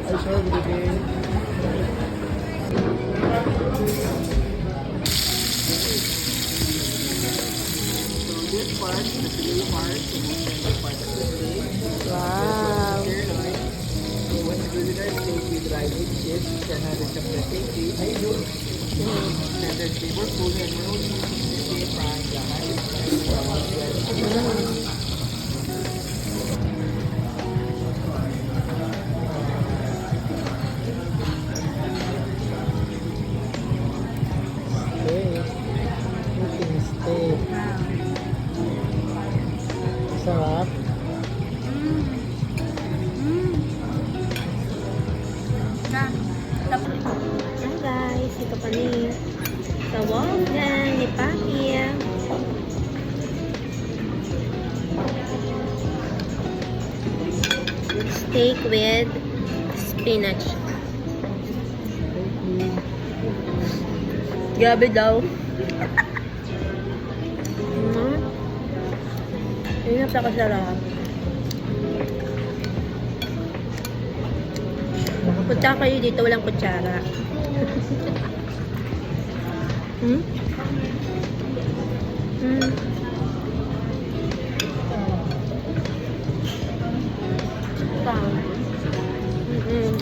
Ay, sir, good evening. So this part, the fillet part, the most famous part of the steak. Wow. Sirloin. So when you do that steak with rice and cheese, then have it separately. Standard flavorful and no steak and the steak. Looking steak. Sarap. Hi guys, ito pa ni Tawagan ni Paki. Steak with spinach. Grabe daw. Yun ang pakasarap. Punta kayo dito, walang kutsara. Hmm? Hmm.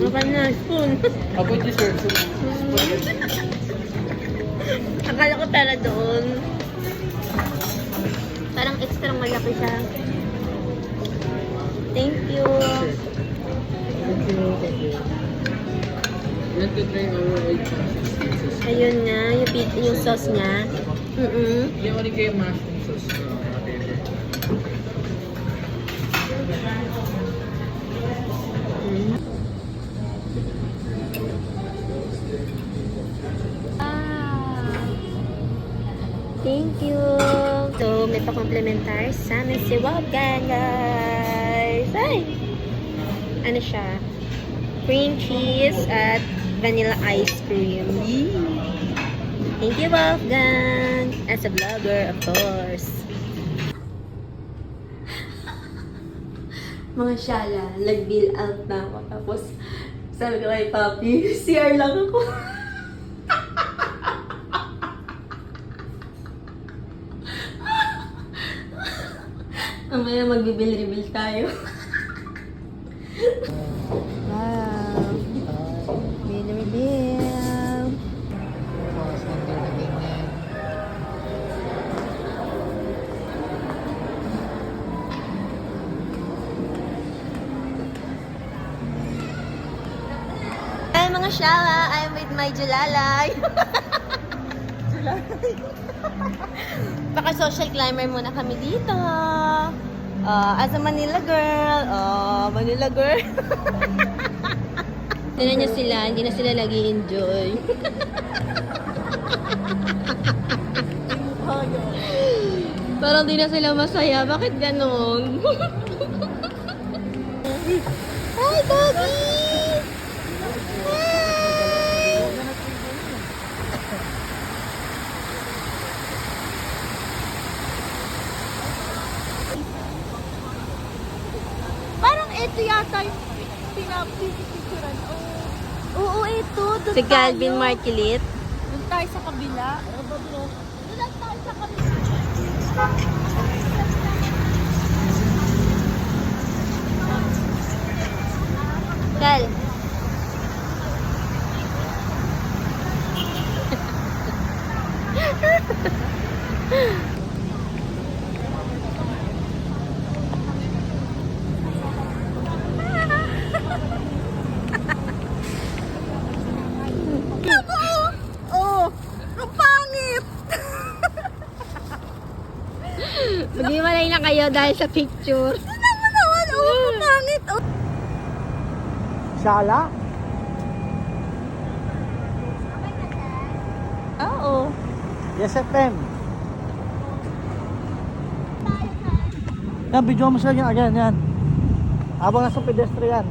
Baka na, spoon. How about this, sir? Akala ko pala doon. Parang extra malaki siya. Thank you. Thank you. Thank you. Let me try our oil sauce. Ayun nga, yung sauce niya. Yung only kayo mushroom sauce. Thank you. So, may pa-complementar sa amin si Wagan, guys. Ay! Ano siya? Cream cheese at vanilla ice cream. Yee! Thank you, Wolfgang. As a vlogger, of course. Mga syala, nag-bill out na ako. Tapos, sabi ko kay Papi, CR lang ako. Mamaya magbibil-rebil tayo. Wow. Bill-rebil. Hi mga syala, I'm with my Julalay. Julalay. Paka-social climber muna kami dito. As a Manila girl. Manila girl. Tignan niyo sila, hindi na sila nag-i-enjoy. Parang di na sila masaya. Bakit ganon? Hi, Doggy! Parang ito yata yung pinapipicturan. Oo, ito. Doon Si Calvin tayo. Marquilit. Doon tayo sa kabila. Doon lang tayo sa kabila. Cal. Oh, ang pangit. Mag-iwalay na kayo dahil sa picture. Tignan mo naman. Oh, ang pangit. Oh. Shala? Oo. Yes, FM. Yan, video mo sila yan. Yan. Habang nasa pedestrian.